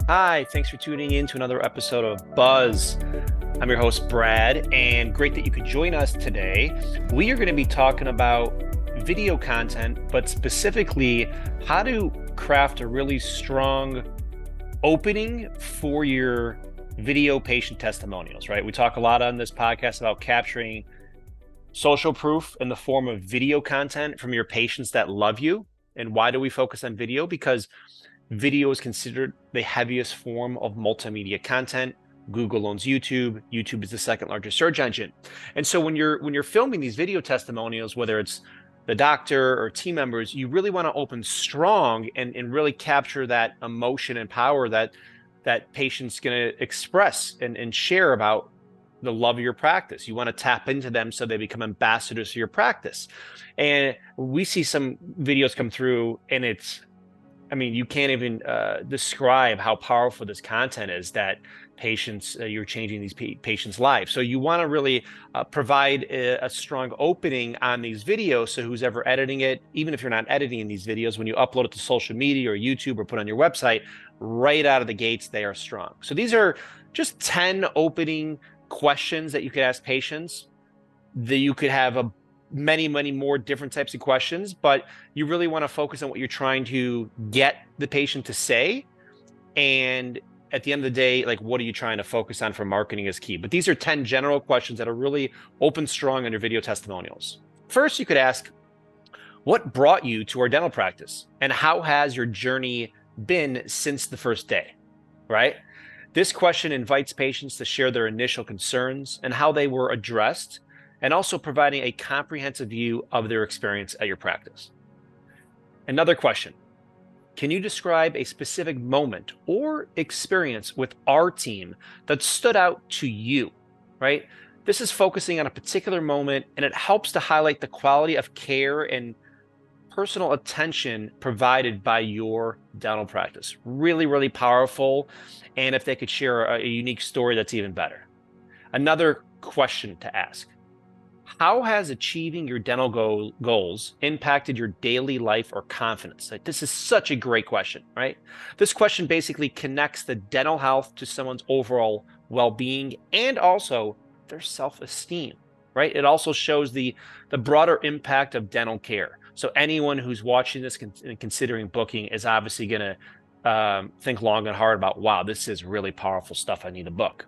Hi, thanks for tuning in to another episode of Buzz. I'm your host, Brad, and great that you could join us today. We are going to be talking about video content, but specifically how to craft a really strong opening for your video patient testimonials, right? We talk a lot on this podcast about capturing social proof in the form of video content from your patients that love you. And why do we focus on video? Because video is considered the heaviest form of multimedia content. Google owns YouTube. YouTube is the second largest search engine. And so when you're filming these video testimonials, whether it's the doctor or team members, you really want to open strong and really capture that emotion and power that patient's going to express and share about the love of your practice. You want to tap into them so they become ambassadors for your practice. And we see some videos come through and you can't even describe how powerful this content is that you're changing these patients' lives. So you want to really provide a strong opening on these videos. So who's ever editing it, even if you're not editing these videos, when you upload it to social media or YouTube or put on your website, right out of the gates, they are strong. So these are just 10 opening questions that you could ask patients. That you could have many more different types of questions, but you really want to focus on what you're trying to get the patient to say. And at the end of the day, like, what are you trying to focus on for marketing is key. But these are 10 general questions that are really open strong on your video testimonials. First, you could ask, what brought you to our dental practice? And how has your journey been since the first day, right? This question invites patients to share their initial concerns and how they were addressed, and also providing a comprehensive view of their experience at your practice. Another question, can you describe a specific moment or experience with our team that stood out to you, right? This is focusing on a particular moment, and it helps to highlight the quality of care and personal attention provided by your dental practice. Really powerful. And if they could share a unique story, that's even better. Another question to ask, how has achieving your dental goals impacted your daily life or confidence? Like, this is such a great question, right? This question basically connects the dental health to someone's overall well-being and also their self-esteem, right? It also shows the broader impact of dental care. So anyone who's watching this and considering booking is obviously going to think long and hard about, wow, this is really powerful stuff. I need to book.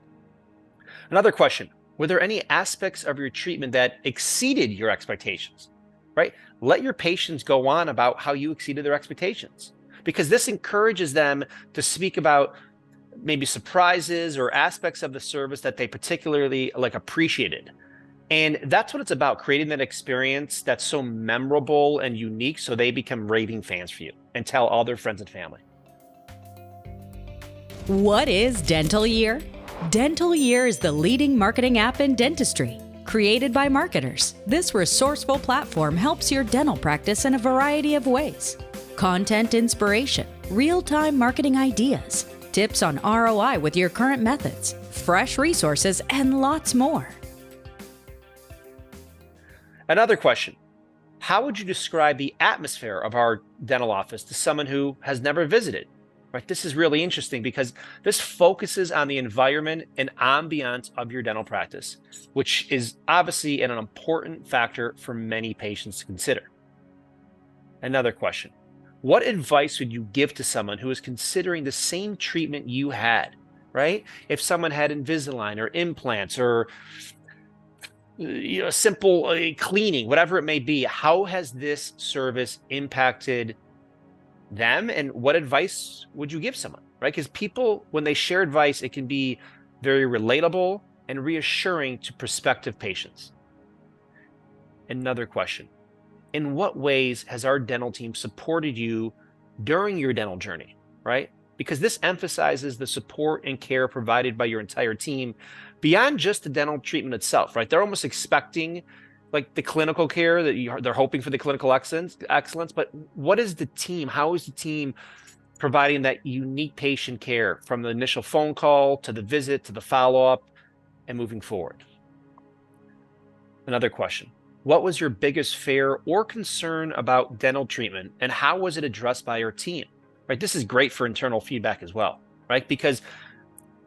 Another question, were there any aspects of your treatment that exceeded your expectations, right? Let your patients go on about how you exceeded their expectations, because this encourages them to speak about maybe surprises or aspects of the service that they particularly appreciated. And that's what it's about, creating that experience that's so memorable and unique so they become raving fans for you and tell all their friends and family. What is Dental Year? Dental Year is the leading marketing app in dentistry. Created by marketers, this resourceful platform helps your dental practice in a variety of ways. Content inspiration, real-time marketing ideas, tips on ROI with your current methods, fresh resources, and lots more. Another question, how would you describe the atmosphere of our dental office to someone who has never visited? Right, this is really interesting because this focuses on the environment and ambiance of your dental practice, which is obviously an important factor for many patients to consider. Another question, what advice would you give to someone who is considering the same treatment you had, right? If someone had Invisalign or implants or simple cleaning, whatever it may be, how has this service impacted them, and what advice would you give someone, right? Because people, when they share advice, it can be very relatable and reassuring to prospective patients. Another question, in what ways has our dental team supported you during your dental journey, right? Because this emphasizes the support and care provided by your entire team beyond just the dental treatment itself, right? They're almost expecting the clinical care that they're hoping for, the clinical excellence, but what is the team? How is the team providing that unique patient care from the initial phone call to the visit to the follow-up and moving forward? Another question, what was your biggest fear or concern about dental treatment, and how was it addressed by your team? Right, this is great for internal feedback as well, right? Because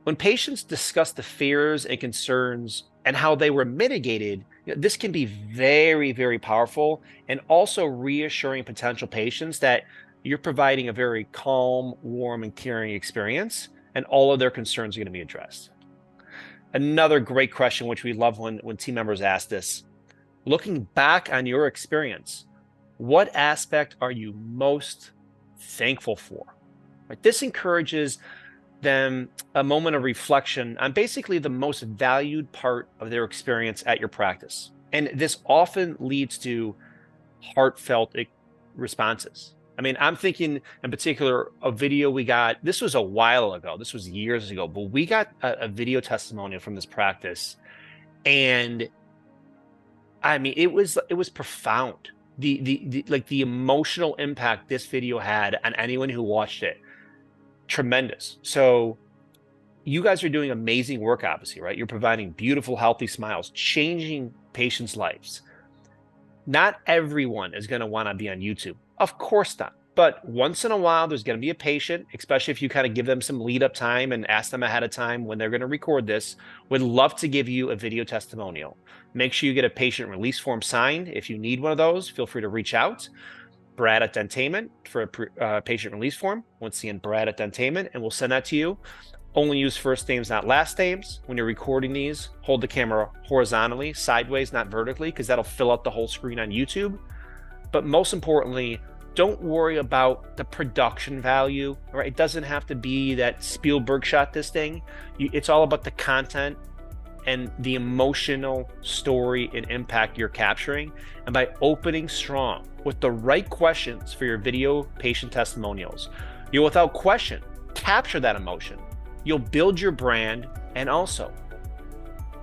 when patients discuss the fears and concerns and how they were mitigated, this can be very, very powerful, and also reassuring potential patients that you're providing a very calm, warm, and caring experience, and all of their concerns are going to be addressed. Another great question, which we love when team members ask this: looking back on your experience, what aspect are you most thankful for? Right? This encourages them a moment of reflection on basically the most valued part of their experience at your practice. And this often leads to heartfelt responses. I mean, I'm thinking in particular a video we got, this was a while ago, this was years ago, but we got a video testimonial from this practice. And I mean, it was profound. The emotional impact this video had on anyone who watched it, tremendous. So you guys are doing amazing work, obviously, right? You're providing beautiful, healthy smiles, changing patients' lives. Not everyone is going to want to be on YouTube. Of course not. But once in a while, there's going to be a patient, especially if you kind of give them some lead up time and ask them ahead of time when they're going to record this, would love to give you a video testimonial. Make sure you get a patient release form signed. If you need one of those, feel free to reach out. Brad at Dentainment for a patient release form. Once again, Brad at Dentainment, and we'll send that to you. Only use first names, not last names. When you're recording these, hold the camera horizontally, sideways, not vertically, because that'll fill out the whole screen on YouTube. But most importantly, don't worry about the production value. Right? It doesn't have to be that Spielberg shot this thing. It's all about the content and the emotional story and impact you're capturing. And by opening strong with the right questions for your video patient testimonials, you'll without question capture that emotion. You'll build your brand, and also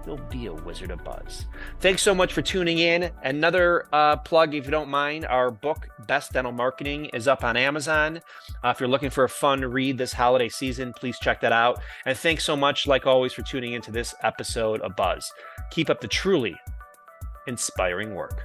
you'll be a wizard of buzz. Thanks so much for tuning in. Another plug, if you don't mind, our book, Best Dental Marketing, is up on Amazon. If you're looking for a fun read this holiday season, please check that out. And thanks so much, like always, for tuning into this episode of Buzz. Keep up the truly inspiring work.